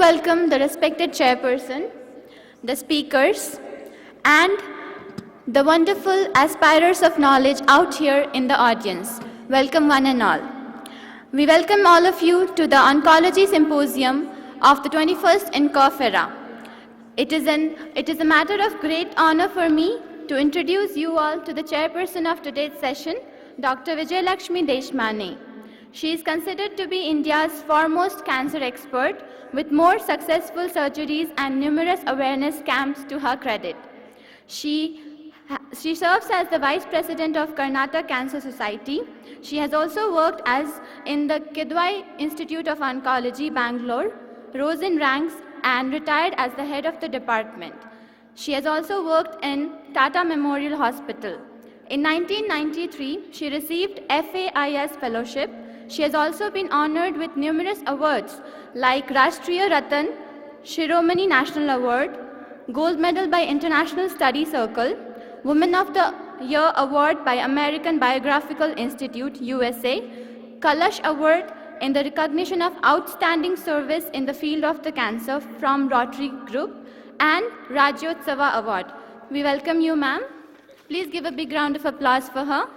welcome the respected chairperson, the speakers, and the wonderful aspirers of knowledge out here in the audience. Welcome one and all. We welcome all of you to the Oncology Symposium of the 21st Incofyra. It is a matter of great honor for me to introduce you all to the chairperson of today's session, Dr. Vijayalakshmi Deshmane. She is considered to be India's foremost cancer expert with more successful surgeries and numerous awareness camps to her credit. She serves as the Vice President of Karnataka Cancer Society. She has also worked as in the Kidwai Institute of Oncology, Bangalore, rose in ranks and retired as the head of the department. She has also worked in Tata Memorial Hospital. In 1993, she received S-VYASA Fellowship. She has also been honored with numerous awards like Rashtriya Ratan, Shiromani National Award, Gold Medal by International Study Circle, Woman of the Year Award by American Biographical Institute, USA, Kalash Award in the recognition of outstanding service in the field of the cancer from Rotary Group, and Rajyotsava Award. We welcome you, ma'am. Please give a big round of applause for her.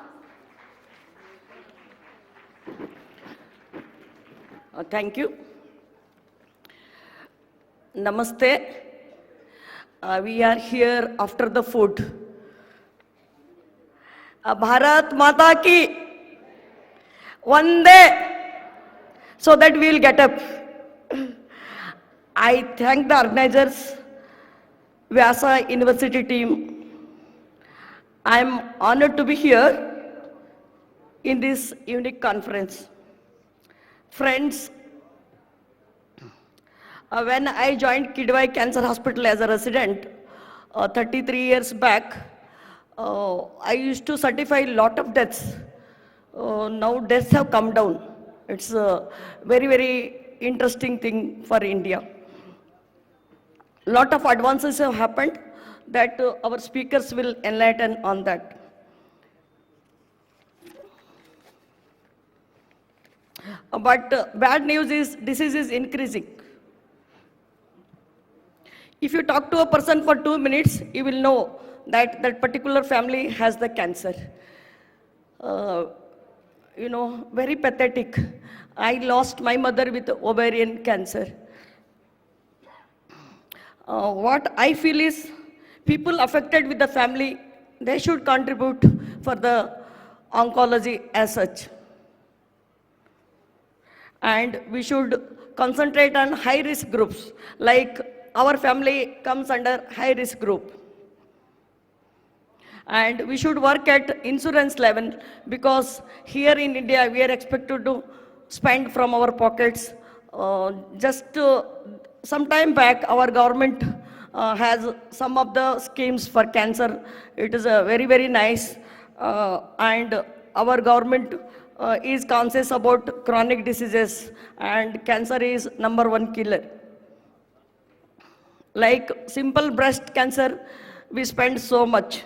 Thank you. Namaste. We are here after the food. Bharat Mata Ki Vande. So that we will get up. I thank the organizers, Vyasa University team. I am honored to be here in this unique conference. Friends, when I joined Kidwai Cancer Hospital as a resident 33 years back, I used to certify a lot of deaths. Now deaths have come down. It's a very, very interesting thing for India. Lot of advances have happened that our speakers will enlighten on that. But bad news is disease is increasing. If you talk to a person for 2 minutes, you will know that that particular family has the cancer. You know, very pathetic. I lost my mother with ovarian cancer. What I feel is people affected with the family, they should contribute for the oncology as such. And we should concentrate on high-risk groups, like our family comes under high-risk group. And we should work at insurance level, because here in India we are expected to spend from our pockets. Just some time back, our government has some of the schemes for cancer. It is very, very nice. And our government is conscious about chronic diseases, and cancer is #1 killer. Like simple breast cancer, we spend so much.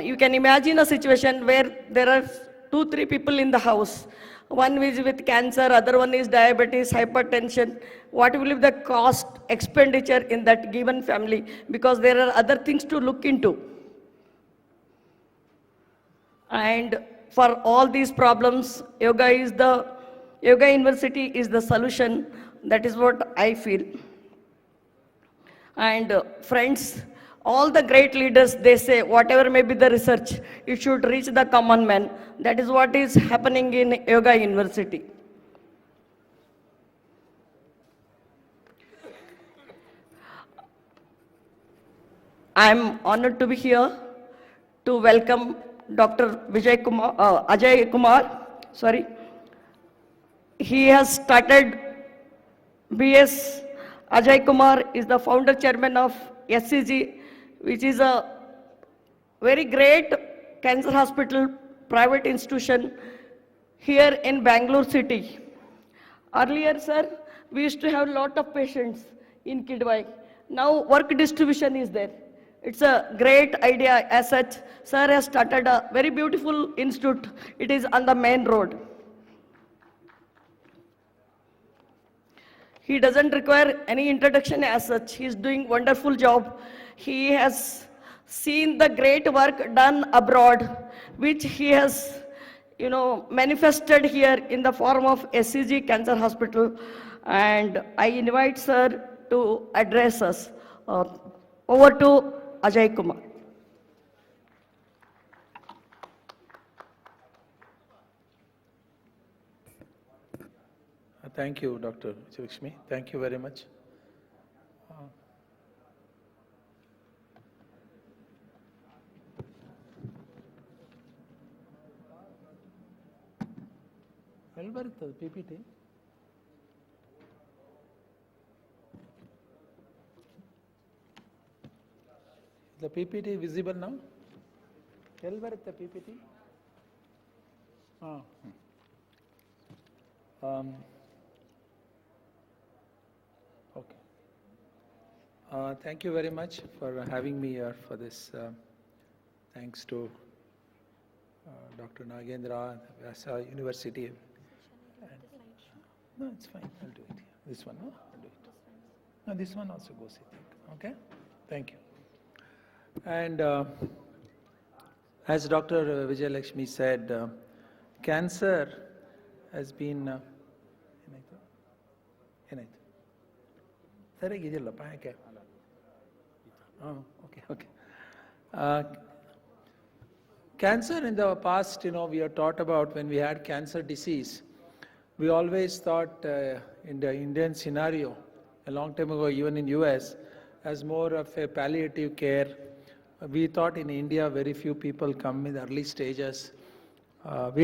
You can imagine a situation where there are 2-3 people in the house. One is with cancer, other one is diabetes, hypertension. What will be the cost expenditure in that given family? Because there are other things to look into. And for all these problems, Yoga University is the solution. That is what I feel. And friends, all the great leaders, they say, whatever may be the research, it should reach the common man. That is what is happening in Yoga University. I am honored to be here to welcome Dr. Ajay Kumar. He has started BS. Ajay Kumar is the founder chairman of SCG, which is a very great cancer hospital, private institution here in Bangalore city. Earlier, sir, we used to have a lot of patients in Kidwai. Now work distribution is there. It's a great idea as such. Sir has started a very beautiful institute. It is on the main road. He doesn't require any introduction as such. He's doing wonderful job. He has seen the great work done abroad, which he has, manifested here in the form of SCG Cancer Hospital. And I invite sir to address us. Over to Ajay Kumar. Thank you, Dr. Lakshmi. Thank you very much. ಎಲ್ಲಿ ಬರುತ್ತದೆ PPT? The PPT visible now? ಎಲ್ಲಿ ಬರುತ್ತೆ PPT? Okay. Thank you very much for having me here for this. Thanks to Dr. Nagendra, S-VYASA University. No, it's fine. I'll do it. This one, no? I'll do it. No, this one also goes, I think. Okay? Thank you. And as Dr. Vijay Lakshmi said, cancer has been. ಏನಾಯ್ತು ಸರಿಯಾಗಿದೆಯಲ್ಲಪ್ಪ ಯಾಕೆ okay. Cancer in the past, we are taught about when we had cancer disease. We always thought in the Indian scenario, a long time ago, even in US, as more of a palliative care. We thought in India, very few people come in the early stages.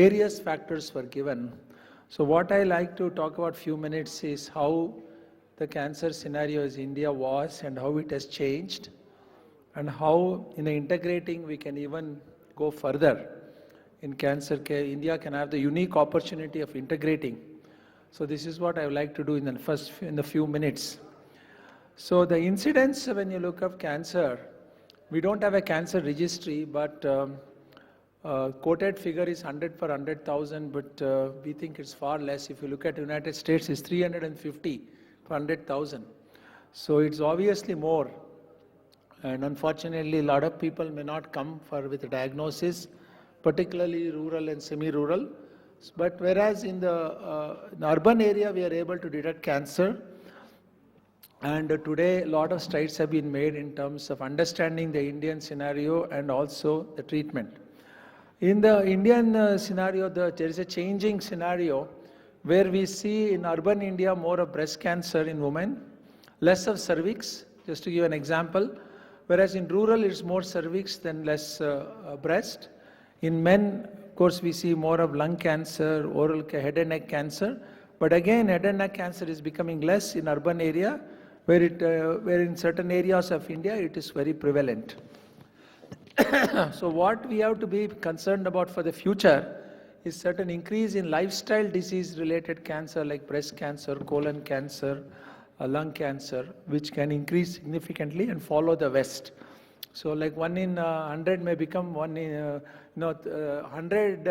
Various factors were given. So what I like to talk about few minutes is how the cancer scenario in India was and how it has changed, and how in integrating we can even go further in cancer care. India can have the unique opportunity of integrating. So this is what I would like to do in the few minutes. So the incidence when you look up cancer, we don't have a cancer registry, but quoted figure is 100 per 100,000, but we think it's far less. If you look at United States, it's 350 per 100,000. So it's obviously more. And unfortunately, a lot of people may not come with a diagnosis, particularly rural and semi-rural. But whereas in the urban area, we are able to detect cancer. And today, a lot of strides have been made in terms of understanding the Indian scenario and also the treatment. In the Indian scenario, there is a changing scenario where we see in urban India more of breast cancer in women, less of cervix, just to give an example. Whereas in rural, it's more cervix than less breast. In men, of course, we see more of lung cancer, head and neck cancer. But again, head and neck cancer is becoming less in urban area, where in certain areas of India, it is very prevalent. So what we have to be concerned about for the future is certain increase in lifestyle disease related cancer like breast cancer, colon cancer, lung cancer, which can increase significantly and follow the West. So like 1 in 100 may become 1 in 100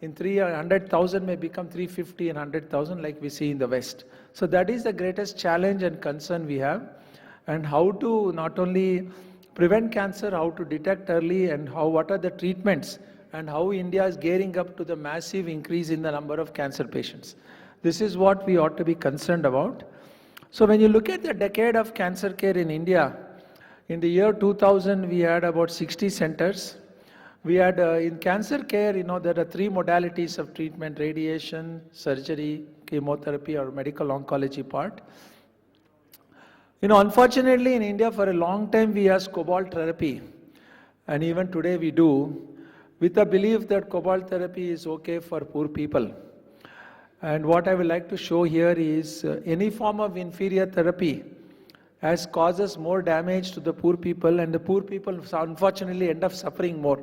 in 100,000 may become 350 and 100,000 like we see in the West. So that is the greatest challenge and concern we have, and how to not only prevent cancer, how to detect early, and what are the treatments, and how India is gearing up to the massive increase in the number of cancer patients. This is what we ought to be concerned about. So when you look at the decade of cancer care in India, in the year 2000, we had about 60 centers. We had in cancer care, there are 3 modalities of treatment: radiation, surgery, chemotherapy, or medical oncology part. Unfortunately in India for a long time we used cobalt therapy, and even today we do, with the belief that cobalt therapy is okay for poor people. And what I would like to show here is any form of inferior therapy causes more damage to the poor people, and the poor people unfortunately end up suffering more.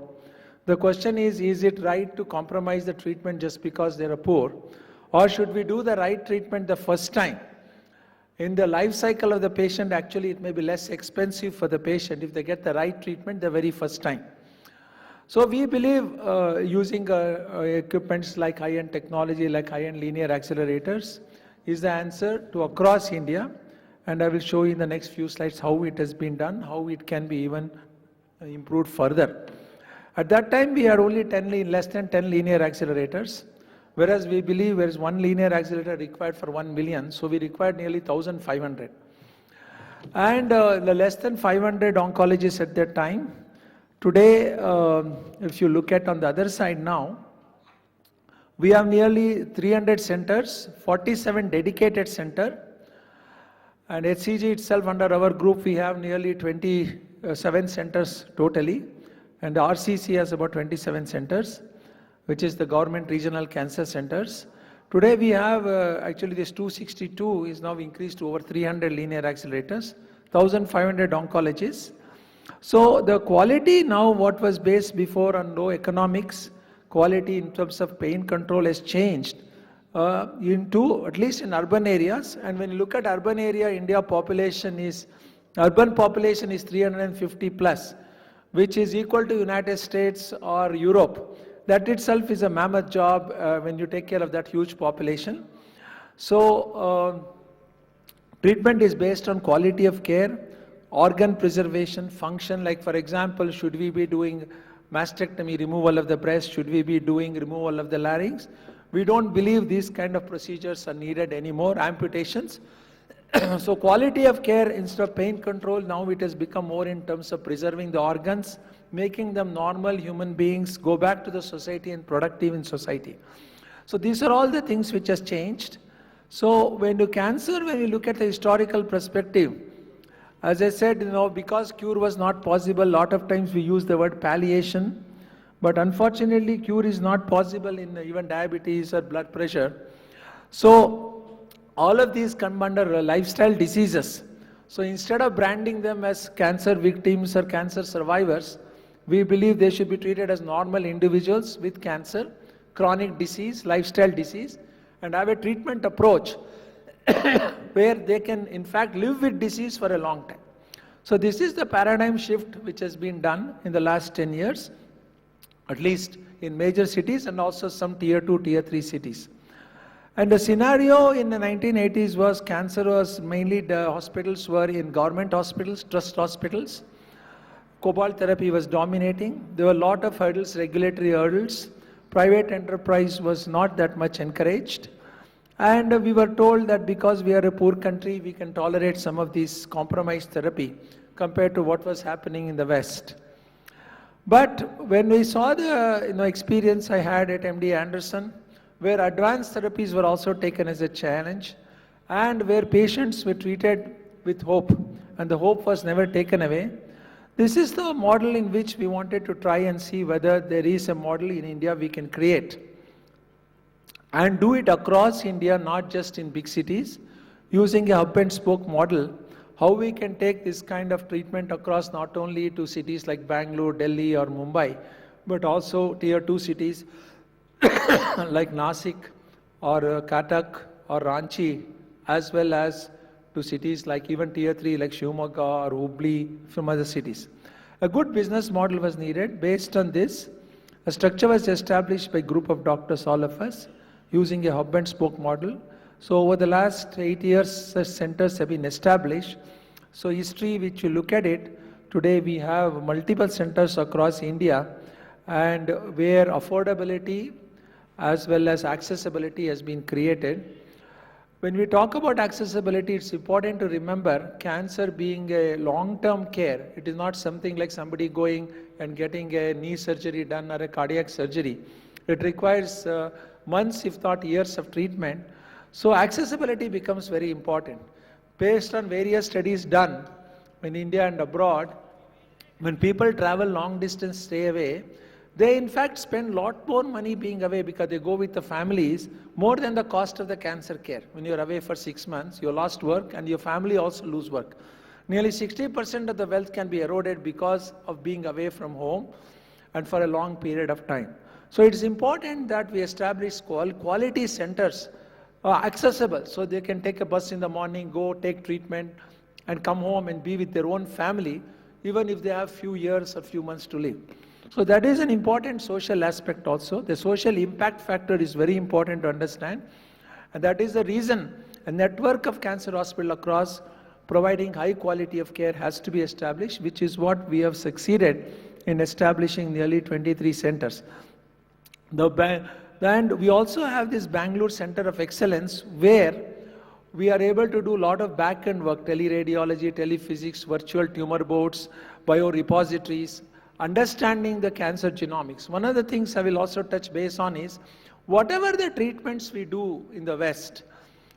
The question is it right to compromise the treatment just because they are poor, or should we do the right treatment the first time? In the life cycle of the patient, actually it may be less expensive for the patient if they get the right treatment the very first time. So we believe using equipments like high-end technology, like high-end linear accelerators, is the answer to across India. And I will show you in the next few slides how it has been done, how it can be even improved further. At that time, we had only less than 10 linear accelerators, whereas we believe there is one linear accelerator required for 1 million, so we required nearly 1,500. And the less than 500 oncologists at that time. Today, if you look at on the other side now, we have nearly 300 centers, 47 dedicated centers. And HCG itself, under our group, we have nearly 27 centers totally. And the RCC has about 27 centers, which is the government regional cancer centers. Today we have, actually this 262 is now increased to over 300 linear accelerators, 1,500 oncologists. So the quality now, what was based before on low economics, quality in terms of pain control has changed into, at least in urban areas. And when you look at urban area, urban population is 350 plus, which is equal to United States or Europe. That itself is a mammoth job when you take care of that huge population. So treatment is based on quality of care, organ preservation, function, like for example, should we be doing mastectomy, removal of the breast, should we be doing removal of the larynx? We don't believe these kind of procedures are needed anymore, amputations. So quality of care instead of pain control, now it has become more in terms of preserving the organs, making them normal human beings, go back to the society and productive in society. So these are all the things which has changed. So when you look at the historical perspective, as I said, because cure was not possible, a lot of times we use the word palliation, but unfortunately cure is not possible in even diabetes or blood pressure. So all of these come under lifestyle diseases. So instead of branding them as cancer victims or cancer survivors, we believe they should be treated as normal individuals with cancer, chronic disease, lifestyle disease, and have a treatment approach where they can in fact live with disease for a long time. So this is the paradigm shift which has been done in the last 10 years, at least in major cities and also some tier 2, tier 3 cities. And the scenario in the 1980s was cancer was mainly the hospitals were in government hospitals, trust hospitals. Cobalt therapy was dominating. There were a lot of hurdles, regulatory hurdles. Private enterprise was not that much encouraged. And we were told that because we are a poor country, we can tolerate some of these compromised therapy compared to what was happening in the West. But when we saw the experience I had at MD Anderson, where advanced therapies were also taken as a challenge, and where patients were treated with hope, and the hope was never taken away. This is the model in which we wanted to try and see whether there is a model in India we can create and do it across India, not just in big cities, using a hub and spoke model, how we can take this kind of treatment across not only to cities like Bangalore, Delhi or Mumbai, but also tier 2 cities like Nasik or Cuttack or Ranchi, as well as to cities like even tier 3 like Shivamogga or Hubli from other cities. A good business model was needed. Based on this, a structure was established by a group of doctors, all of us, using a hub and spoke model. So over the last 8 years, such centers have been established. So history, which you look at it, today we have multiple centers across India, and where affordability as well as accessibility has been created. When we talk about accessibility, it's important to remember cancer being a long-term care. It is not something like somebody going and getting a knee surgery done or a cardiac surgery. It requires months, if not years of treatment. So accessibility becomes very important. Based on various studies done in India and abroad, when people travel long distance, stay away, they in fact spend a lot more money being away because they go with the families more than the cost of the cancer care. When you're away for 6 months, you lost work and your family also lose work. Nearly 60% of the wealth can be eroded because of being away from home and for a long period of time. So it's important that we establish quality centers accessible, so they can take a bus in the morning, go take treatment and come home and be with their own family, even if they have few years or few months to live. So that is an important social aspect also. The social impact factor is very important to understand. And that is the reason a network of cancer hospitals across providing high quality of care has to be established, which is what we have succeeded in establishing nearly 23 centers. And we also have this Bangalore Center of Excellence where we are able to do a lot of back-end work, teleradiology, telephysics, virtual tumor boards, biorepositories, understanding the cancer genomics. One of the things I will also touch base on is, whatever the treatments we do in the West,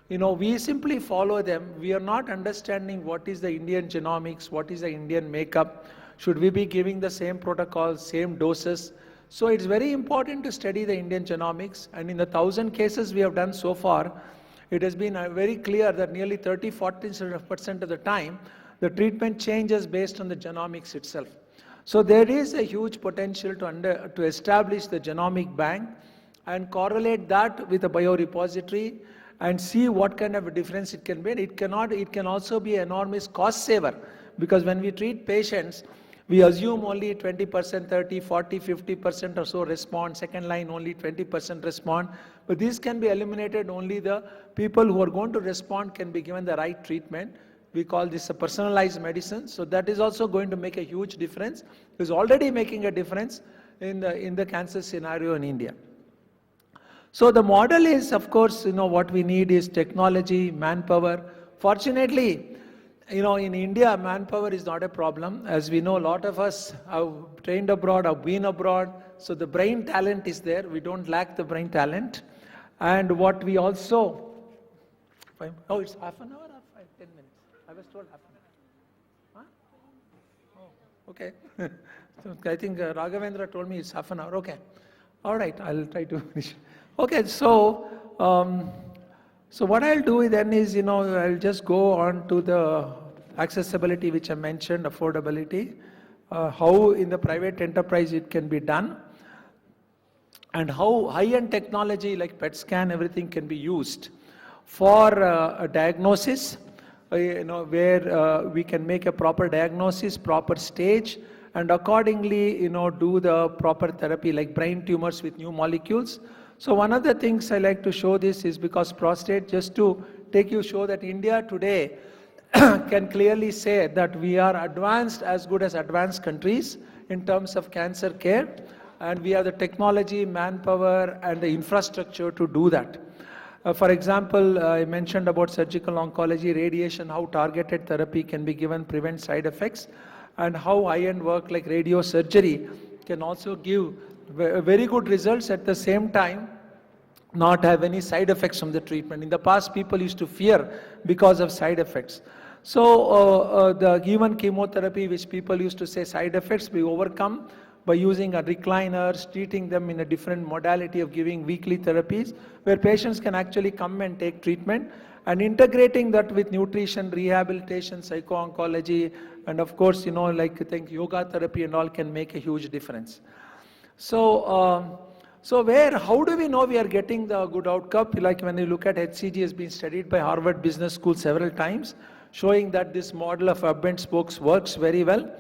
we simply follow them. We are not understanding what is the Indian genomics, what is the Indian makeup, should we be giving the same protocols, same doses. So it's very important to study the Indian genomics, and in the 1,000 cases we have done so far, it has been very clear that nearly 30-40% of the time, the treatment changes based on the genomics itself. So there is a huge potential to establish the genomic bank and correlate that with a biorepository and see what kind of a difference it can be. It can also be an enormous cost saver, because when we treat patients, we assume only 20%, 30, 40, 50% or so respond, second line only 20% respond, but these can be eliminated. Only the people who are going to respond can be given the right treatment. We call this a personalized medicine, so that is also going to make a huge difference. It's already making a difference in the cancer scenario in India. So the model is, of course, what we need is technology, manpower. Fortunately, in India, manpower is not a problem. As we know, a lot of us have trained abroad, have been abroad, so the brain talent is there. We don't lack the brain talent. And what we also, it's half an hour or 10 minutes? I was told half an hour. Huh? Oh, okay. So I think Raghavendra told me it's half an hour. Okay. All right, I'll try to finish. Okay, so what I'll do then is, I'll just go on to the accessibility which I mentioned, affordability, how in the private enterprise it can be done, and how high-end technology like PET scan, everything can be used for a diagnosis, where we can make a proper diagnosis, proper stage, and accordingly, do the proper therapy like brain tumors with new molecules. So one of the things I like to show this is, because prostate, just to show that India today can clearly say that we are advanced, as good as advanced countries in terms of cancer care, and we have the technology, manpower, and the infrastructure to do that. For example, I mentioned about surgical oncology, radiation, how targeted therapy can be given, prevent side effects, and how high-end work like radiosurgery can also give very good results, at the same time not have any side effects from the treatment. In the past, people used to fear because of side effects. So the given chemotherapy, which people used to say side effects, we overcome by using a recliners, treating them in a different modality of giving weekly therapies, where patients can actually come and take treatment, and integrating that with nutrition, rehabilitation, psycho-oncology, and of course, like I think yoga therapy and all can make a huge difference. So, how do we know we are getting the good outcome? Like when you look at HCG, has been studied by Harvard Business School several times, showing that this model of hub and spokes works very well,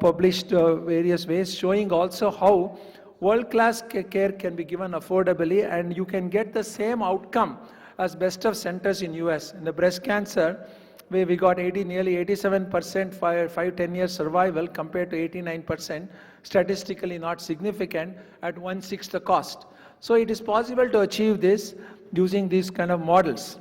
published various ways, showing also how world-class care can be given affordably, and you can get the same outcome as best of centers in US. In the breast cancer, where we got nearly 87% 5-10 year survival compared to 89%, statistically not significant, at 1/6 the cost. So it is possible to achieve this using these kind of models.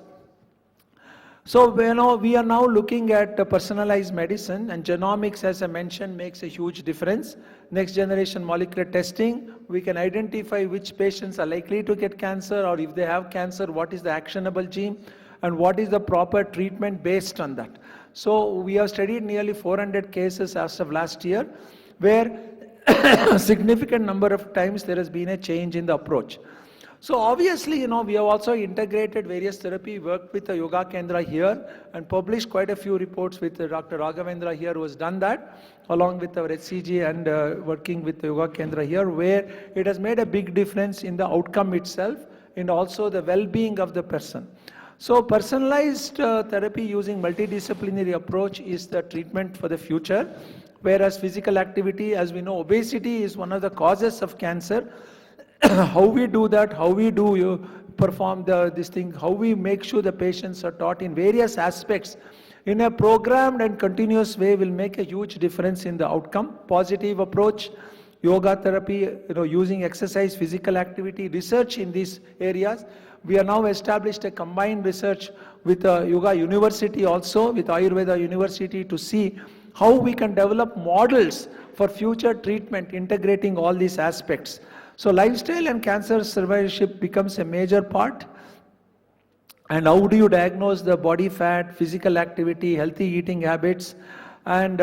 So we are now looking at personalized medicine, and genomics, as I mentioned, makes a huge difference. Next generation molecular testing, we can identify which patients are likely to get cancer, or if they have cancer, what is the actionable gene, and what is the proper treatment based on that. So we have studied nearly 400 cases as of last year, where a significant number of times there has been a change in the approach. So obviously, we have also integrated various therapy, worked with the Yoga Kendra here, and published quite a few reports with Dr. Raghavendra here, who has done that, along with our HCG and working with the Yoga Kendra here, where it has made a big difference in the outcome itself and also the well-being of the person. So personalized therapy using multidisciplinary approach is the treatment for the future, whereas physical activity, as we know, obesity is one of the causes of cancer. How we do that, how we do perform this thing, how we make sure the patients are taught in various aspects in a programmed and continuous way will make a huge difference in the outcome. Positive approach, yoga therapy, using exercise, physical activity, research in these areas. We are now established a combined research with Yoga University also, with Ayurveda University, to see how we can develop models for future treatment integrating all these aspects. So lifestyle and cancer survivorship becomes a major part. And how do you diagnose the body fat, physical activity, healthy eating habits, and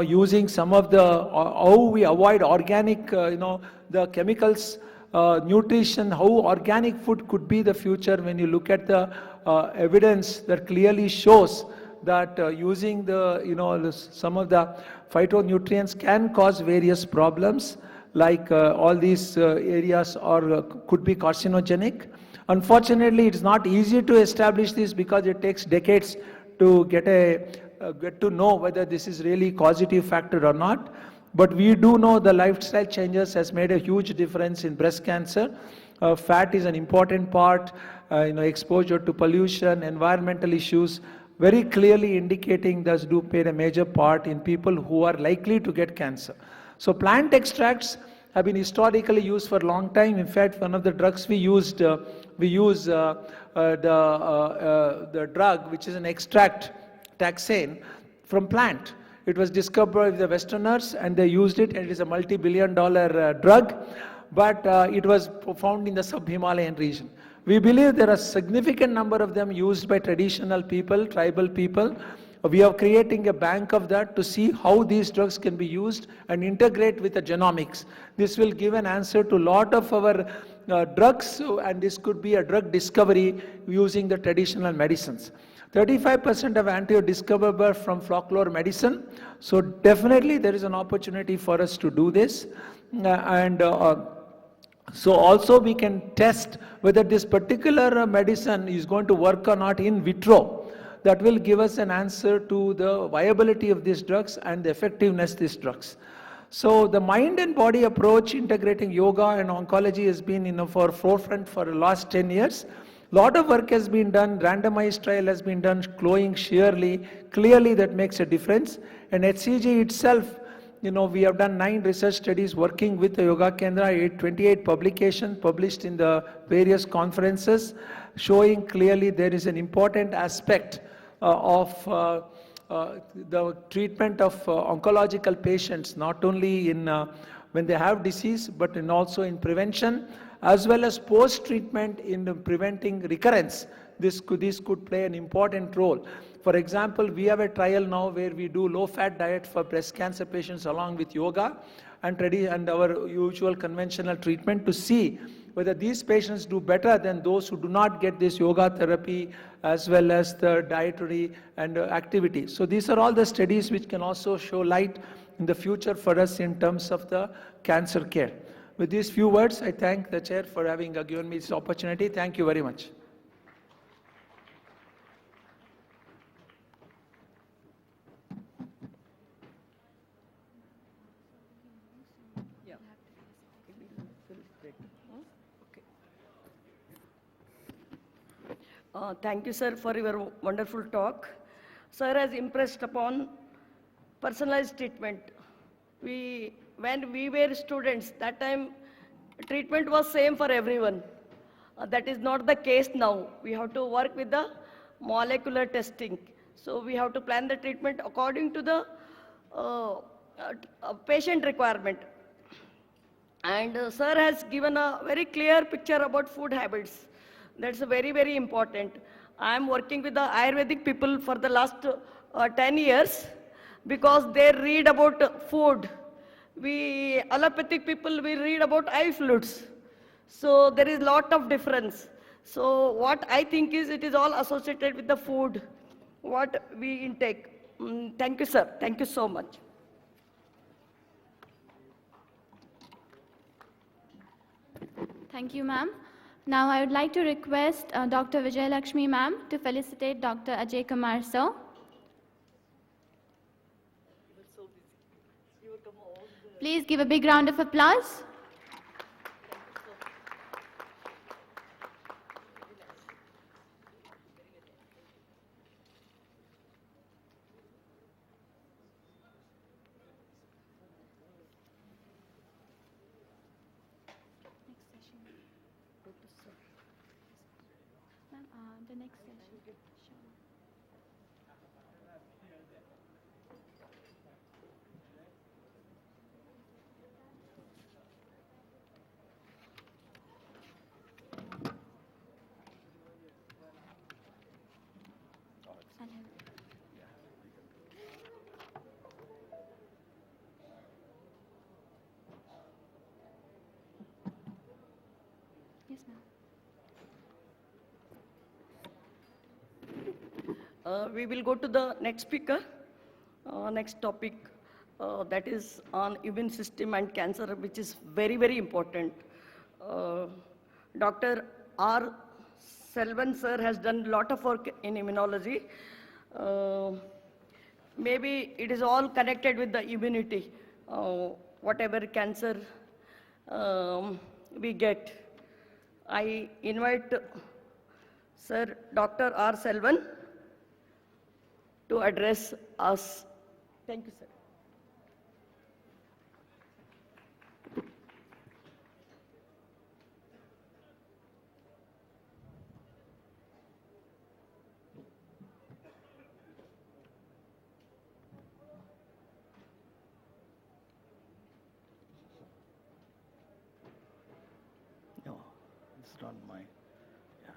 using some of the how we avoid organic, the chemicals, nutrition, how organic food could be the future when you look at the evidence that clearly shows that using some of the phytonutrients can cause various problems, like all these areas are could be carcinogenic. Unfortunately, it's not easy to establish this because it takes decades to get to know whether this is really causative factor or not. But we do know the lifestyle changes has made a huge difference in breast cancer. Fat is an important part, exposure to pollution, environmental issues, very clearly indicating thus do play a major part in people who are likely to get cancer. So plant extracts have been historically used for a long time. In fact, one of the drugs we use the drug, which is an extract, taxane, from plant. It was discovered by the Westerners and they used it, and it is a multi-billion-dollar drug, but it was found in the sub-Himalayan region. We believe there are a significant number of them used by traditional people, tribal people. We are creating a bank of that to see how these drugs can be used and integrate with the genomics. This will give an answer to a lot of our drugs, and this could be a drug discovery using the traditional medicines. 35% of antibiotics discoverable from folklore medicine. So definitely there is an opportunity for us to do this. So also we can test whether this particular medicine is going to work or not in vitro. That will give us an answer to the viability of these drugs and the effectiveness of these drugs. So the mind and body approach integrating yoga and oncology has been for forefront for the last 10 years. Lot of work has been done, randomized trial has been done, glowing sheerly, clearly that makes a difference. And HCG itself, we have done 9 research studies working with the Yoga Kendra, 28 publications published in the various conferences, showing clearly there is an important aspect of the treatment of oncological patients, not only in when they have disease, but also in prevention, as well as post-treatment in preventing recurrence. This could play an important role. For example, we have a trial now where we do low-fat diet for breast cancer patients along with yoga and our usual conventional treatment to see whether these patients do better than those who do not get this yoga therapy as well as the dietary and activity. So these are all the studies which can also show light in the future for us in terms of the cancer care. With these few words, I thank the chair for having given me this opportunity. Thank you very much. Thank you, sir, for your wonderful talk. Sir has impressed upon personalized treatment. When we were students, that time treatment was same for everyone. That is not the case now. We have to work with the molecular testing. So we have to plan the treatment according to the patient requirement. And sir has given a very clear picture about food habits. That's very, very important. I am working with the Ayurvedic people for the last 10 years because they read about food. We allopathic people, we read about eye fluids. So there is lot of difference. So what I think is it is all associated with the food, what we intake. Thank you, sir. Thank you so much. Thank you, ma'am. Now I would like to request Dr. Vijayalakshmi ma'am to felicitate Dr. Ajay Kumar sir. Please give a big round of applause. The next session. Yes, ma'am. We will go to the next speaker, next topic, that is on immune system and cancer, which is very, very important. Dr. R. Selvan sir has done a lot of work in immunology. Maybe it is all connected with the immunity, whatever cancer we get. I invite Sir Dr. R. Selvan to address us. Thank you, sir. No, it's not mine. Yeah.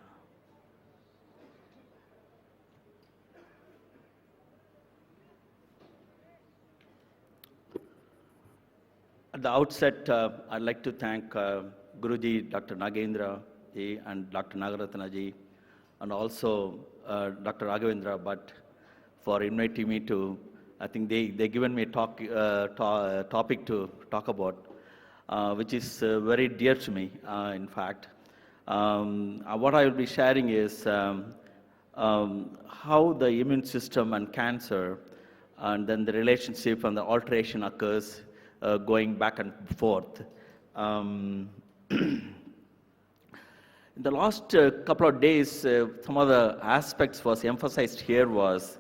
At the outset, I'd like to thank Guruji, Dr. Nagendra ji, and Dr. Nagaratna ji, and also Dr. Raghavendra Bhatt for inviting me to. I think they given me a topic to talk about, which is very dear to me. In fact, what I will be sharing is how the immune system and cancer, and then the relationship and the alteration occurs. Going back and forth. In the last couple of days, some of the aspects was emphasized here was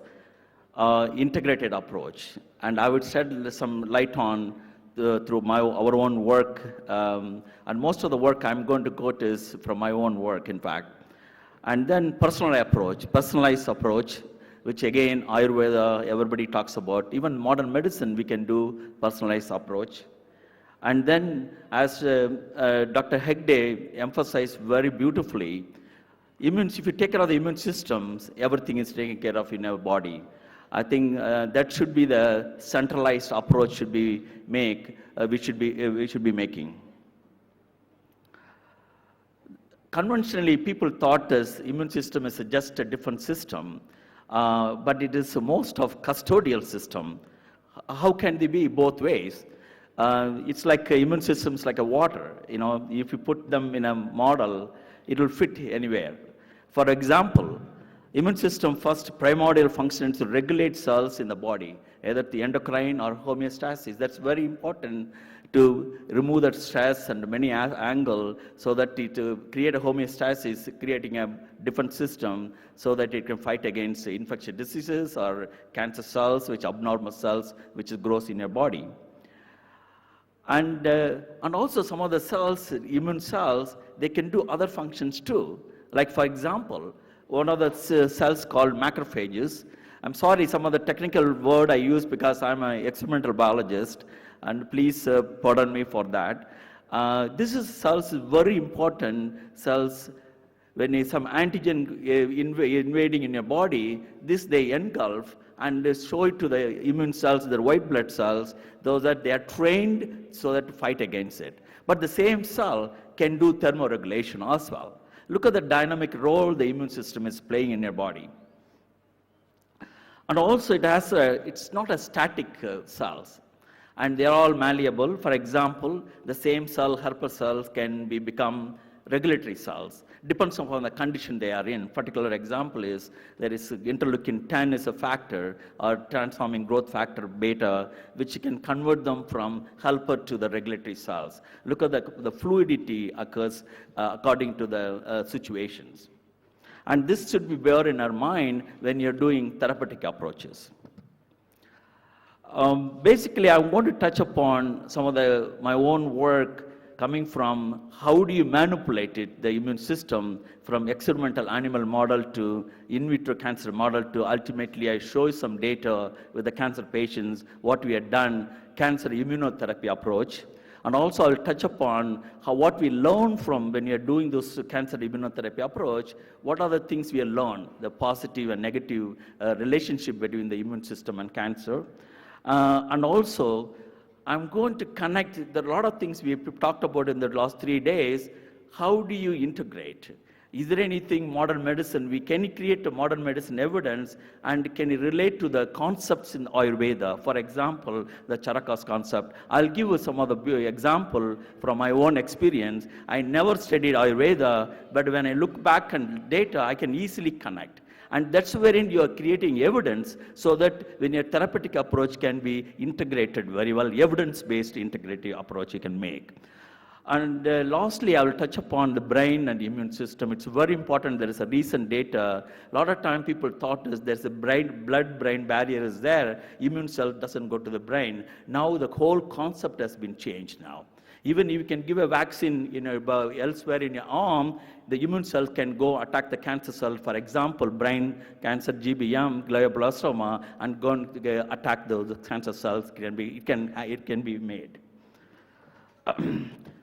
integrated approach. And I would shed some light on through our own work. And most of the work I'm going to quote is from my own work, in fact. And then personalized approach, which again, Ayurveda, everybody talks about. Even modern medicine, we can do personalized approach. And then, as Dr. Hegde emphasized very beautifully, if you take care of the immune systems, everything is taken care of in our body. I think that should be the centralized approach we should be making. Conventionally, people thought this immune system is just a different system. But it is most of custodial system. How can they be both ways? It's like immune systems like a water. If you put them in a model, it will fit anywhere. For example, immune system first primordial function is to regulate cells in the body, either the endocrine or homeostasis. That's very important to remove that stress and many angle so that it create a homeostasis, creating a different system so that it can fight against infectious diseases or cancer cells, which abnormal cells, which grows in your body. And also some of the cells, immune cells, they can do other functions too. Like for example, one of the cells called macrophages. I'm sorry, some of the technical word I use because I'm an experimental biologist, and please pardon me for that. This is cells, very important cells. When some antigen invading in your body, this they engulf and they show it to the immune cells, the white blood cells, those that they are trained so that to fight against it. But the same cell can do thermoregulation as well. Look at the dynamic role the immune system is playing in your body. And also it's not a static cells. And they're all malleable. For example, the same cell, helper cells, can become regulatory cells. Depends upon the condition they are in. Particular example is there is interleukin 10 is a factor, or transforming growth factor beta, which can convert them from helper to the regulatory cells. Look at the fluidity occurs according to the situations. And this should be bear in our mind when you're doing therapeutic approaches. Basically, I want to touch upon some of my own work coming from how do you manipulate it, the immune system, from experimental animal model to in vitro cancer model to ultimately I show you some data with the cancer patients, what we had done, cancer immunotherapy approach. And also I'll touch upon what we learn from when you're doing this cancer immunotherapy approach, what are the things we have learned, the positive and negative relationship between the immune system and cancer. And also, I'm going to connect a lot of things we've talked about in the last 3 days. How do you integrate? Is there anything modern medicine, can you create a modern medicine evidence and can you relate to the concepts in Ayurveda? For example, the Charakas concept. I'll give you some of the example from my own experience. I never studied Ayurveda, but when I look back on data, I can easily connect. And that's wherein you are creating evidence so that when your therapeutic approach can be integrated very well, evidence-based integrative approach you can make. And lastly, I will touch upon the brain and the immune system. It's very important. There is a recent data. A lot of time people thought there's a blood-brain barrier is there. Immune cell doesn't go to the brain. Now the whole concept has been changed now. Even if you can give a vaccine elsewhere in your arm, the immune cell can go attack the cancer cell. For example, brain cancer, GBM, glioblastoma, and go and attack those cancer cells. It can be made.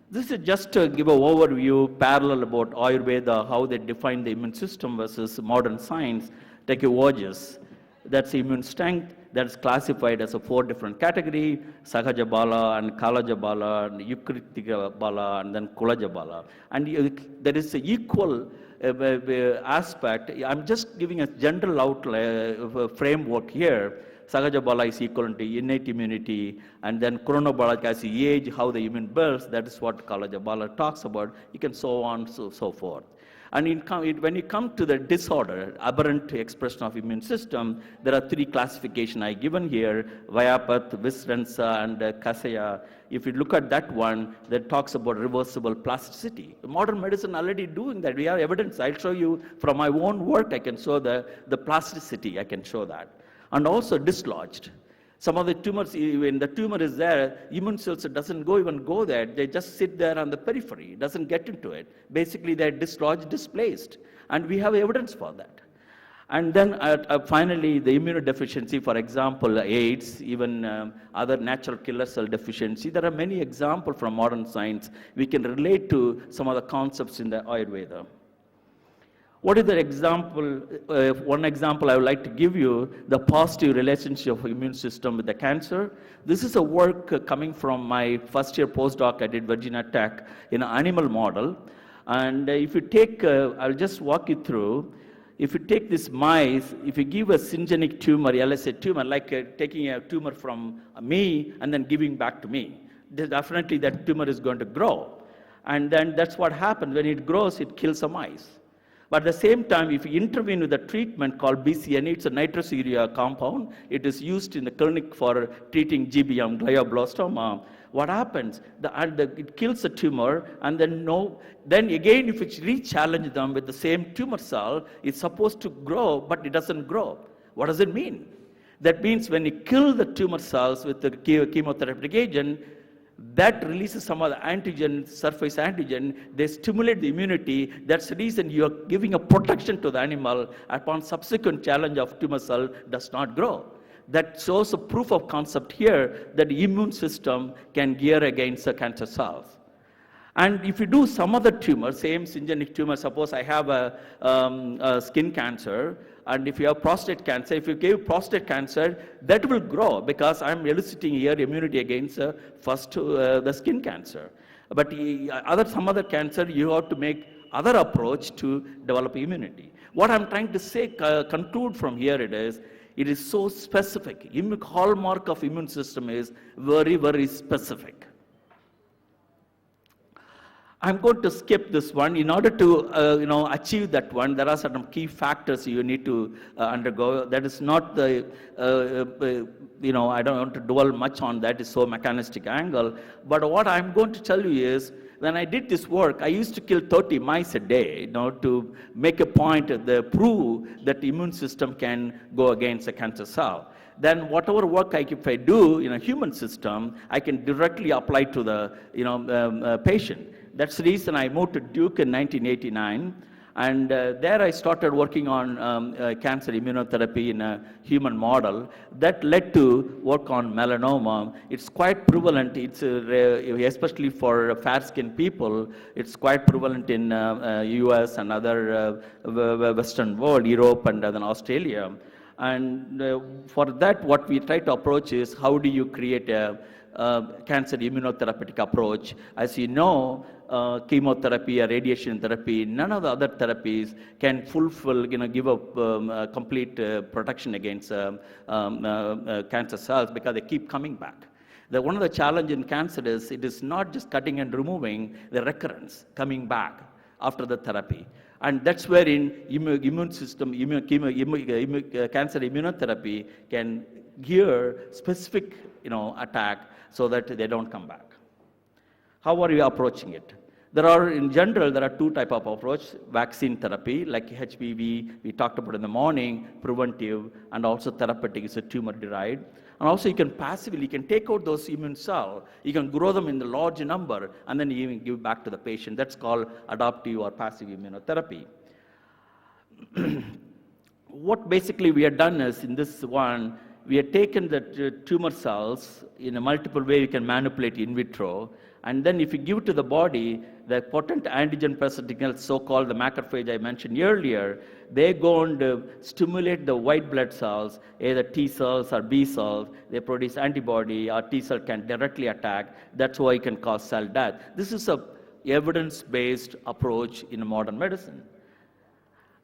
This is just to give an overview, parallel about Ayurveda, how they define the immune system versus modern science. Take a Vajas, that's immune strength, that's classified as a 4 different categories, Sahaja Bala and Kalaja Bala and Yukritika Bala and then Kulaja Bala. And there is an equal aspect. I'm just giving a general outline framework here. Sahaja Bala is equal to innate immunity, and then Chronobala as the age, how the immune builds, that is what Kalaja Bala talks about. You can so on, so forth. And when you come to the disorder, aberrant expression of immune system, there are 3 classifications I given here, Vyapath, Visrensa, and Kasaya. If you look at that one, that talks about reversible plasticity. Modern medicine already doing that. We have evidence. I'll show you from my own work, I can show the plasticity, I can show that. And also dislodged. Some of the tumors, when the tumor is there, immune cells doesn't even go there. They just sit there on the periphery. It doesn't get into it. Basically, they're dislodged, displaced. And we have evidence for that. And then finally, the immunodeficiency, for example, AIDS, even other natural killer cell deficiency. There are many examples from modern science. We can relate to some of the concepts in the Ayurveda. What is the example? One example I would like to give you, the positive relationship of immune system with the cancer. This is a work coming from my first year postdoc I did Virginia Tech in an animal model. And if you take, I'll just walk you through. If you take this mice, if you give a syngeneic tumor, LSA tumor, like taking a tumor from me and then giving back to me, definitely that tumor is going to grow. And then that's what happens. When it grows, it kills the mice. But at the same time, if you intervene with a treatment called BCNA, it's a nitrosourea compound. It is used in the clinic for treating GBM, glioblastoma. What happens? It kills the tumor, and then again, if you re-challenge them with the same tumor cell, it's supposed to grow, but it doesn't grow. What does it mean? That means when you kill the tumor cells with the chemotherapeutic agent, that releases some of the antigen, surface antigen, they stimulate the immunity. That's the reason you are giving a protection to the animal upon subsequent challenge of tumor cell does not grow. That shows a proof of concept here that the immune system can gear against the cancer cells. And if you do some other tumor, same syngeneic tumor, suppose I have a skin cancer, and if you have prostate cancer, if you give prostate cancer, that will grow because I'm eliciting here immunity against the skin cancer. But some other cancer, you have to make other approach to develop immunity. What I'm trying to say, conclude from here it is so specific. Hallmark of immune system is very, very specific. I'm going to skip this one. In order to achieve that one, there are certain key factors you need to undergo. That is not the, I don't want to dwell much on that. It's so mechanistic angle. But what I'm going to tell you is, when I did this work, I used to kill 30 mice a day, to make a point, prove that the immune system can go against a cancer cell. then whatever work if I do in a human system, I can directly apply to the patient. That's the reason I moved to Duke in 1989. And there I started working on cancer immunotherapy in a human model. That led to work on melanoma. It's quite prevalent, it's especially for fair-skinned people. It's quite prevalent in US and other Western world, Europe and then Australia. And for that, what we try to approach is how do you create a cancer immunotherapeutic approach. As you know, chemotherapy or radiation therapy, none of the other therapies can fulfill, give a complete protection against cancer cells because they keep coming back. One of the challenges in cancer is it is not just cutting and removing, the recurrence coming back after the therapy. And that's where in immune system, cancer immunotherapy can gear specific attack so that they don't come back. How are you approaching it? In general, there are two types of approach. Vaccine therapy, like HPV, we talked about in the morning, preventive, and also therapeutic is a tumor-derived. And also you can take out those immune cells, you can grow them in the large number, and then you give back to the patient. That's called adaptive or passive immunotherapy. What basically we have done is, in this one, we have taken the tumor cells in a multiple way you can manipulate in vitro, and then if you give it to the body, the potent antigen presenting cells, so-called the macrophage I mentioned earlier, they go and stimulate the white blood cells, either T cells or B cells. They produce antibody, or T cell can directly attack. That's why it can cause cell death. This is a evidence-based approach in modern medicine.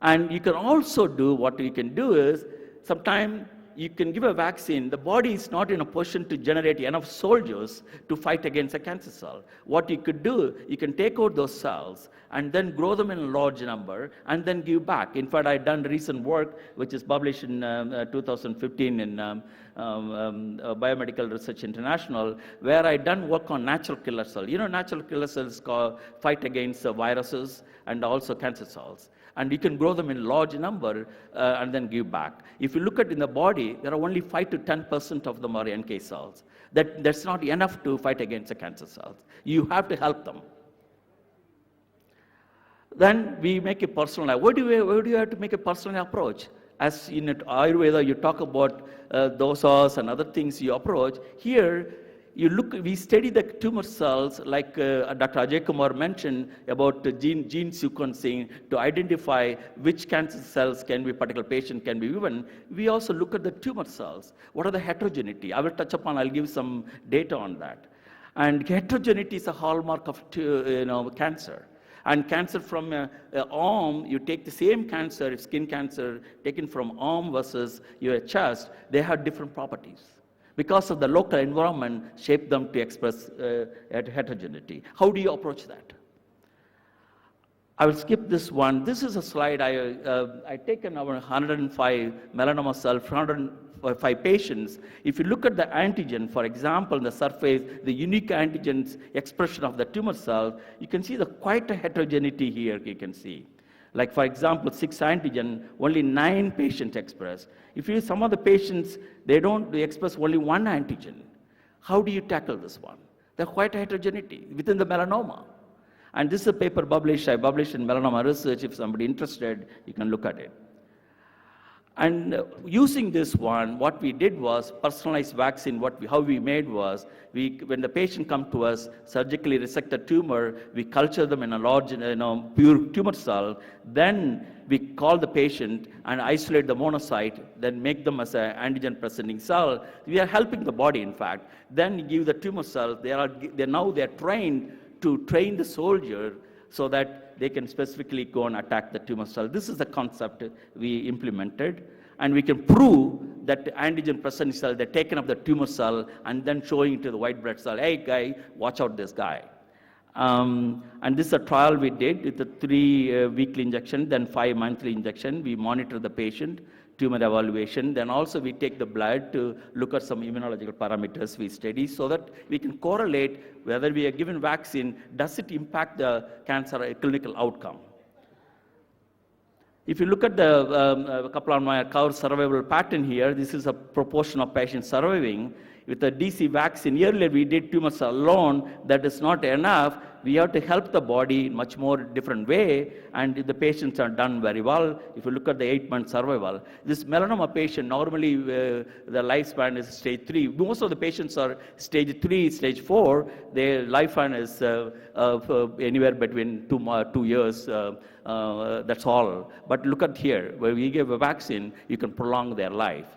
And you can also do, what you can do is, sometimes you can give a vaccine, the body is not in a position to generate enough soldiers to fight against a cancer cell. What you could do, you can take out those cells and then grow them in a large number and then give back. In fact, I've done recent work which is published in 2015 in Biomedical Research International, where I done work on natural killer cells. Natural killer cells fight against viruses and also cancer cells. And you can grow them in large number and then give back. If you look at in the body, there are only 5 to 10% of them are NK cells. That's not enough to fight against the cancer cells. You have to help them. Then we make a personalized. Where do you have to make a personalized approach? As in Ayurveda, you talk about dosas and other things you approach. Here, we study the tumor cells, like Dr. Ajay Kumar mentioned about gene sequencing to identify which cancer cells particular patient can be given. We also look at the tumor cells. What are the heterogeneity? I'll give some data on that. And heterogeneity is a hallmark of cancer. And cancer from arm, you take the same cancer, skin cancer taken from arm versus your chest, they have different properties. Because of the local environment shaped them to express heterogeneity. How do you approach that? I will skip this one. This is a slide I taken over 105 melanoma cells from 105 patients. If you look at the antigen, for example, in the surface, the unique antigens expression of the tumor cell, you can see quite a heterogeneity here, you can see. Like, for example, 6 antigen, only 9 patients express. If you some of the patients, they express only 1 antigen. How do you tackle this one? There's quite a heterogeneity within the melanoma. And this is a paper I published in Melanoma Research. If somebody interested, you can look at it. And using this one, what we did was personalized vaccine. How we made was, when the patient come to us, surgically resect the tumor, we culture them in a large, pure tumor cell. Then we call the patient and isolate the monocyte, then make them as an antigen-presenting cell. We are helping the body, in fact. Then give the tumor cell. Now they're trained to train the soldier so that they can specifically go and attack the tumor cell. This is the concept we implemented. And we can prove that the antigen presenting cell, they're taking up the tumor cell and then showing it to the white blood cell, hey guy, watch out this guy. And this is a trial we did with a 3 weekly injection, then 5 monthly injection. We monitor the patient, tumor evaluation. Then also we take the blood to look at some immunological parameters we study so that we can correlate whether we are given vaccine, does it impact the cancer clinical outcome. If you look at the Kaplan-Meier curve survival pattern here, this is a proportion of patients surviving. With the DC vaccine, earlier we did tumors alone. That is not enough. We have to help the body in much more different way, and the patients are done very well. If you look at the 8-month survival, this melanoma patient, normally the lifespan is stage 3. Most of the patients are stage 3, stage 4. Their lifespan is anywhere between 2 years. That's all. But look at here, where we give a vaccine, you can prolong their life.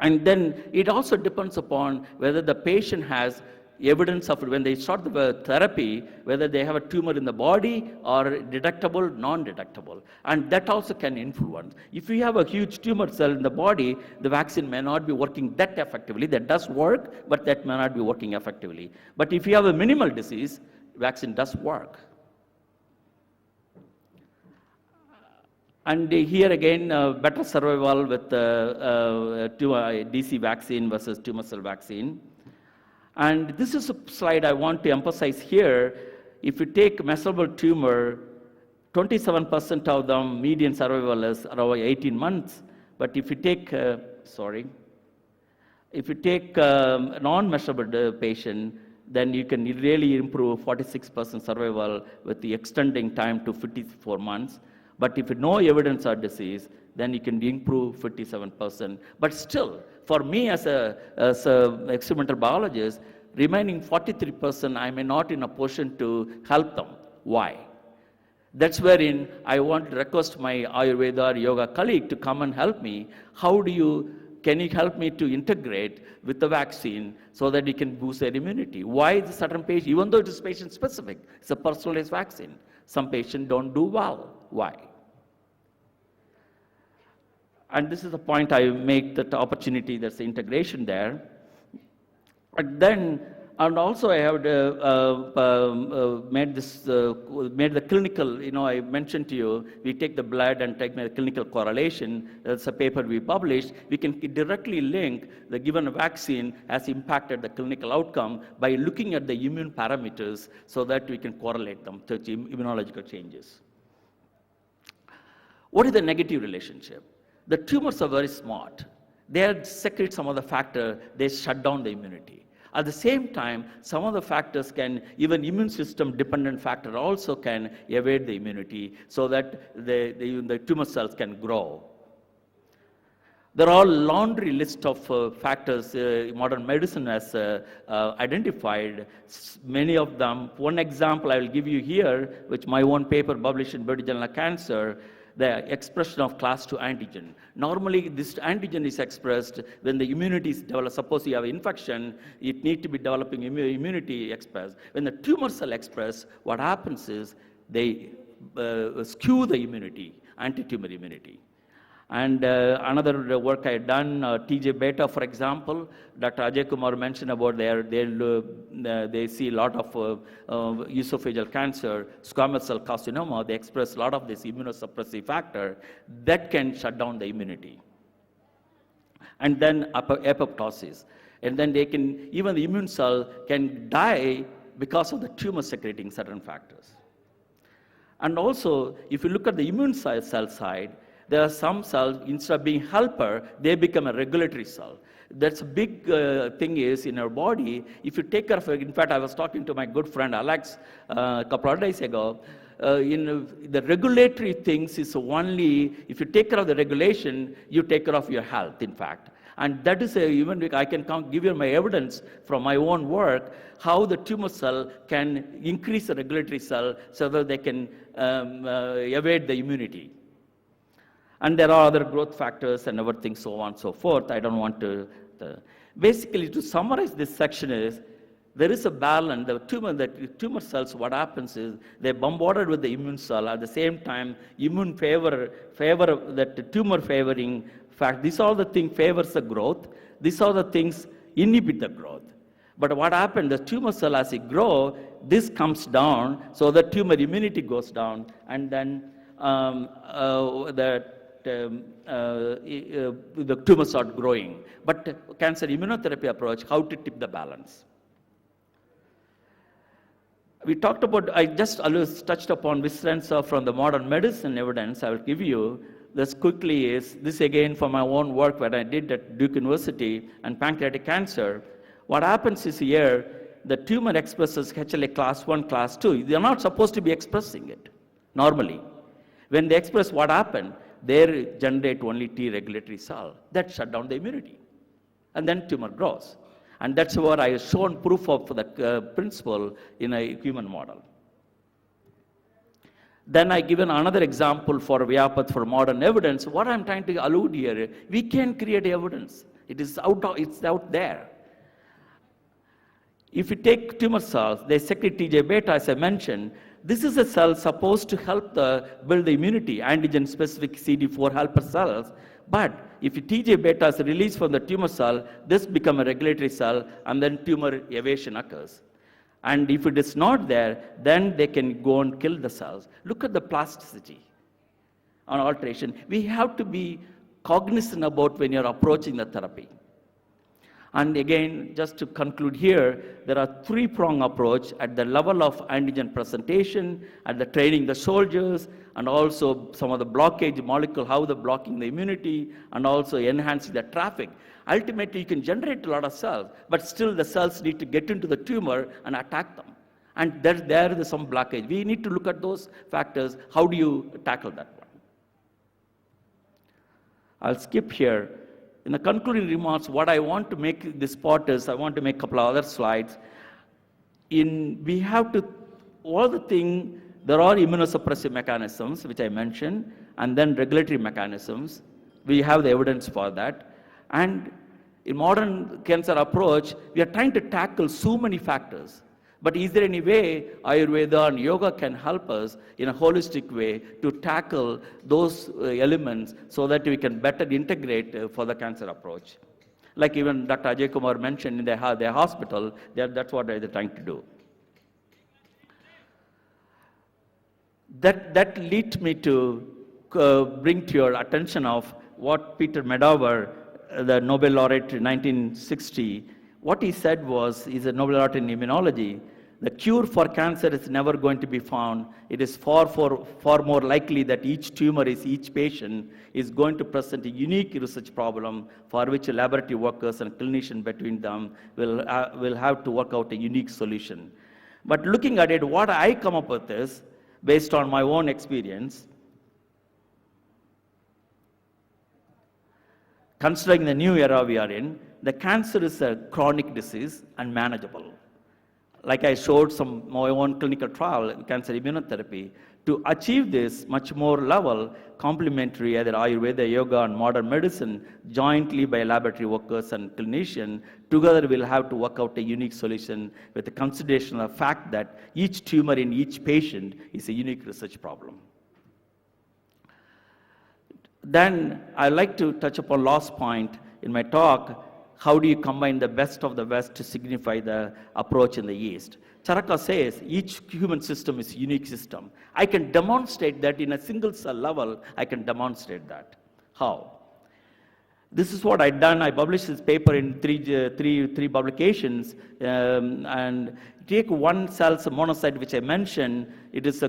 And then it also depends upon whether the patient has evidence of, when they start the therapy, whether they have a tumor in the body or detectable, non-detectable. And that also can influence. If you have a huge tumor cell in the body, the vaccine may not be working that effectively. That does work, but that may not be working effectively. But if you have a minimal disease, vaccine does work. And here again, better survival with DC vaccine versus tumor cell vaccine. And this is a slide I want to emphasize here. If you take measurable tumor, 27% of them median survival is around 18 months. But if you take, if you take non-measurable patient, then you can really improve 46% survival with the extending time to 54 months. But if no evidence of disease, then you can improve 57%. But still, for me as a experimental biologist, remaining 43%, I may not in a position to help them. Why? That's wherein I want to request my Ayurveda or yoga colleague to come and help me. Can you help me to integrate with the vaccine so that you can boost their immunity? Why is a certain patient, even though it is patient specific, it's a personalized vaccine, some patients don't do well. Why? And this is the point I make, that opportunity, there's the integration there. But then, and also I have made the clinical, I mentioned to you, we take the blood and take the clinical correlation. That's a paper we published. We can directly link the given vaccine has impacted the clinical outcome by looking at the immune parameters so that we can correlate them to immunological changes. What is the negative relationship? The tumors are very smart. They secrete some of the factor, they shut down the immunity. At the same time, some of the factors can, even immune system dependent factor also can evade the immunity so that the tumor cells can grow. There are laundry list of factors modern medicine has identified, many of them. One example I will give you here, which my own paper published in British Journal of Cancer, the expression of class 2 antigen. Normally, this antigen is expressed when the immunity is developed. Suppose you have infection, it needs to be developing immunity expressed. When the tumor cell express, what happens is they skew the immunity, anti-tumor immunity. And another work I had done, TJ beta, for example, Dr. Ajay Kumar mentioned about they see a lot of esophageal cancer, squamous cell carcinoma. They express a lot of this immunosuppressive factor that can shut down the immunity. And then apoptosis. And then even the immune cell can die because of the tumor secreting certain factors. And also, if you look at the immune cell side, there are some cells, instead of being helper, they become a regulatory cell. That's a big thing is in our body, if you take care of it, in fact, I was talking to my good friend Alex a couple of days ago, the regulatory things is only, if you take care of the regulation, you take care of your health, in fact. And that is even I can give you my evidence from my own work, how the tumor cell can increase the regulatory cell so that they can evade the immunity. And there are other growth factors and everything, so on and so forth. I don't want to. Basically, to summarize this section is, there is a balance. The tumor cells, what happens is, they're bombarded with the immune cell. At the same time, immune favor that tumor favoring fact. These are the things favors the growth. These are the things inhibit the growth. But what happens, the tumor cell, as it grows, this comes down, so the tumor immunity goes down, and then the tumors start growing. But cancer immunotherapy approach, how to tip the balance? We talked about, I just touched upon Visrensa from the modern medicine evidence. I will give you this quickly is, this again from my own work where I did at Duke University and pancreatic cancer. What happens is here, the tumor expresses HLA class 1, class 2. They are not supposed to be expressing it normally. When they express what happened, they generate only T regulatory cell. That shut down the immunity. And then tumor grows. And that's what I have shown proof of the principle in a human model. Then I given another example for Vyapath for modern evidence. What I'm trying to allude here, we can create evidence. It's out there. If you take tumor cells, they secrete TJ beta, as I mentioned. This is a cell supposed to help build the immunity, antigen-specific CD4 helper cells. But if TJ beta is released from the tumor cell, this becomes a regulatory cell, and then tumor evasion occurs. And if it is not there, then they can go and kill the cells. Look at the plasticity on alteration. We have to be cognizant about when you're approaching the therapy. And again, just to conclude here, there are three-prong approach at the level of antigen presentation, at the training the soldiers, and also some of the blockage molecule, how they're blocking the immunity, and also enhancing the traffic. Ultimately, you can generate a lot of cells, but still the cells need to get into the tumor and attack them. And there is some blockage. We need to look at those factors. How do you tackle that one? I'll skip here. In the concluding remarks, what I want to make this part is, I want to make a couple of other slides. We have to, all the thing, there are immunosuppressive mechanisms, which I mentioned, and then regulatory mechanisms. We have the evidence for that. And in modern cancer approach, we are trying to tackle so many factors. But is there any way Ayurveda and yoga can help us in a holistic way to tackle those elements so that we can better integrate for the cancer approach? Like even Dr. Ajay Kumar mentioned in their hospital, that's what they're trying to do. That leads me to bring to your attention of what Peter Medawer, the Nobel laureate in 1960, what he said was, he's a Nobel laureate in immunology, the cure for cancer is never going to be found. It is far more likely that each patient is going to present a unique research problem for which laboratory workers and clinicians between them will have to work out a unique solution. But looking at it, what I come up with is, based on my own experience, considering the new era we are in, the cancer is a chronic disease and manageable. Like I showed my own clinical trial, cancer immunotherapy. To achieve this much more level, complementary either Ayurveda, yoga, and modern medicine, jointly by laboratory workers and clinicians, together we'll have to work out a unique solution with the consideration of the fact that each tumor in each patient is a unique research problem. Then I'd like to touch upon last point in my talk. How do you combine the best of the West to signify the approach in the East? Charaka says each human system is a unique system. I can demonstrate that in a single cell level, I can demonstrate that. How? This is what I've done. I published this paper in three publications, and take one cell's monocyte, which I mentioned, it is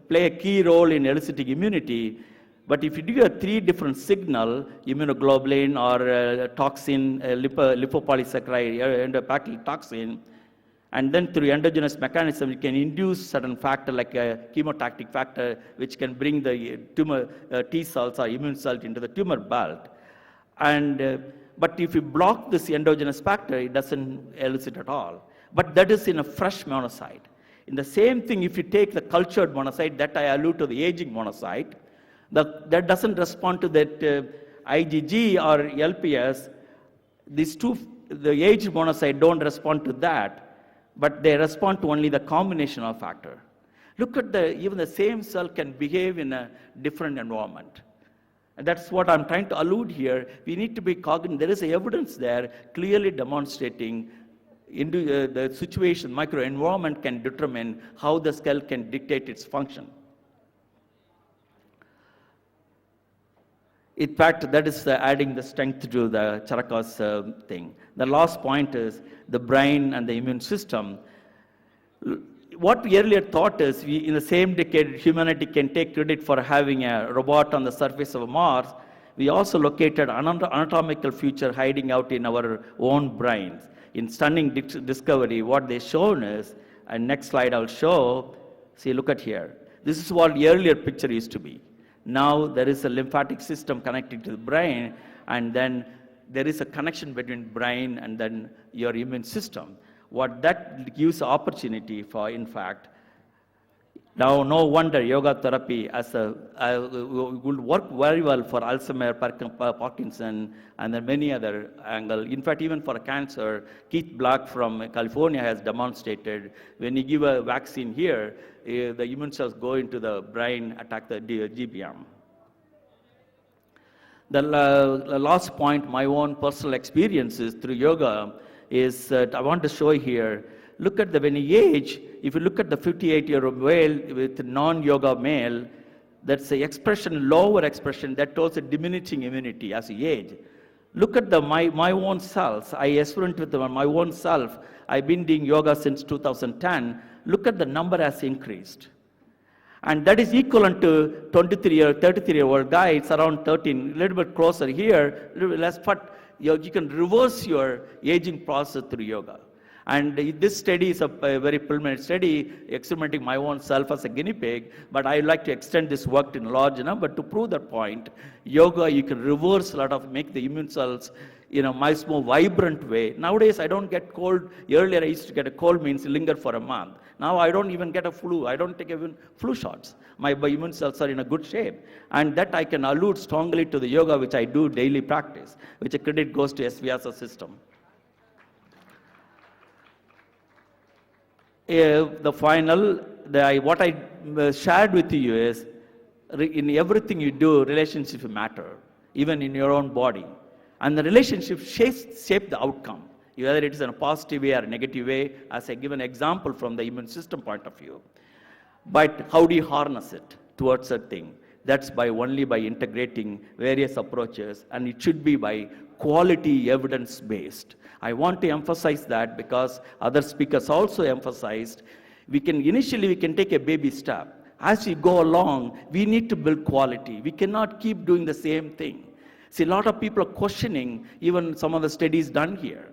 play a key role in eliciting immunity. But if you do a three different signal, immunoglobulin or toxin, lipopolysaccharide, endopathic toxin, and then through endogenous mechanism, you can induce certain factor like a chemotactic factor, which can bring the tumor T cells or immune cells into the tumor belt. And but if you block this endogenous factor, it doesn't elicit at all. But that is in a fresh monocyte. In the same thing, if you take the cultured monocyte, that I allude to the aging monocyte, that doesn't respond to that IgG or LPS. These two, the aged monocyte don't respond to that, but they respond to only the combination of factor. Look at even the same cell can behave in a different environment. And that's what I'm trying to allude here. We need to be cognizant. There is evidence there clearly demonstrating into the situation, microenvironment can determine how the cell can dictate its function. In fact, that is adding the strength to the Charaka's thing. The last point is the brain and the immune system. what we earlier thought is, in the same decade, humanity can take credit for having a robot on the surface of Mars. We also located an anatomical feature hiding out in our own brains. In stunning discovery, what they've shown is, and next slide I'll show, see, look at here. This is what the earlier picture used to be. Now there is a lymphatic system connected to the brain, and then there is a connection between brain and then your immune system. What that gives opportunity for, in fact, now no wonder yoga therapy would work very well for Alzheimer's, Parkinson, and then many other angles. In fact, even for cancer, Keith Black from California has demonstrated when you give a vaccine here, the immune cells go into the brain, attack the GBM. The last point, my own personal experiences through yoga, is I want to show here. Look at when you age, if you look at the 58-year-old male with non-yoga male, that's the expression, lower expression, that shows a diminishing immunity as you age. Look at my own self. I experiment with my own self. I've been doing yoga since 2010. Look at the number has increased. And that is equivalent to 23 or 33-year-old guy. It's around 13, a little bit closer here, a little less, but you can reverse your aging process through yoga. And this study is a very preliminary study, experimenting my own self as a guinea pig, but I like to extend this work in large enough. But to prove that point, yoga, you can reverse a lot of, make the immune cells, much more vibrant way. Nowadays, I don't get cold. Earlier, I used to get a cold, means linger for a month. Now, I don't even get a flu. I don't take even flu shots. My immune cells are in a good shape. And that I can allude strongly to the yoga, which I do daily practice, which a credit goes to S-VYASA system. The final, what I shared with you is, in everything you do, relationships matter, even in your own body. And the relationship shape the outcome, whether it is in a positive way or a negative way, as I give an example from the immune system point of view. But how do you harness it towards a thing? That's only by integrating various approaches, and it should be by quality evidence-based. I want to emphasize that because other speakers also emphasized, initially we can take a baby step. As we go along, we need to build quality. We cannot keep doing the same thing. See, a lot of people are questioning even some of the studies done here,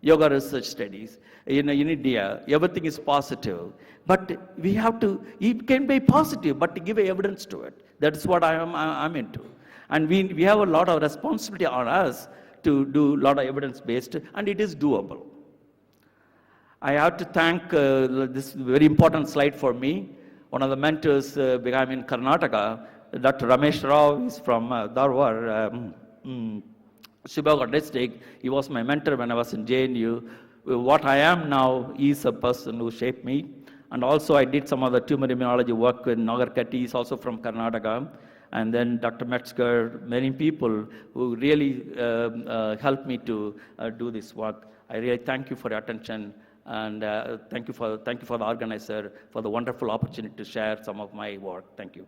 yoga research studies. In India, everything is positive. But we have to, it can be positive, but to give evidence to it. That's what I'm into. And we have a lot of responsibility on us to do a lot of evidence-based, and it is doable. I have to thank this very important slide for me. One of the mentors, I'm in Karnataka, Dr. Ramesh Rao is from Dharwar, Shivamogga district. He was my mentor when I was in JNU. What I am now is a person who shaped me. And also I did some of the tumor immunology work in Nagarkati. He's also from Karnataka. And then Dr. Metzger, many people who really helped me to do this work. I really thank you for your attention, and thank you for the organizer for the wonderful opportunity to share some of my work. Thank you.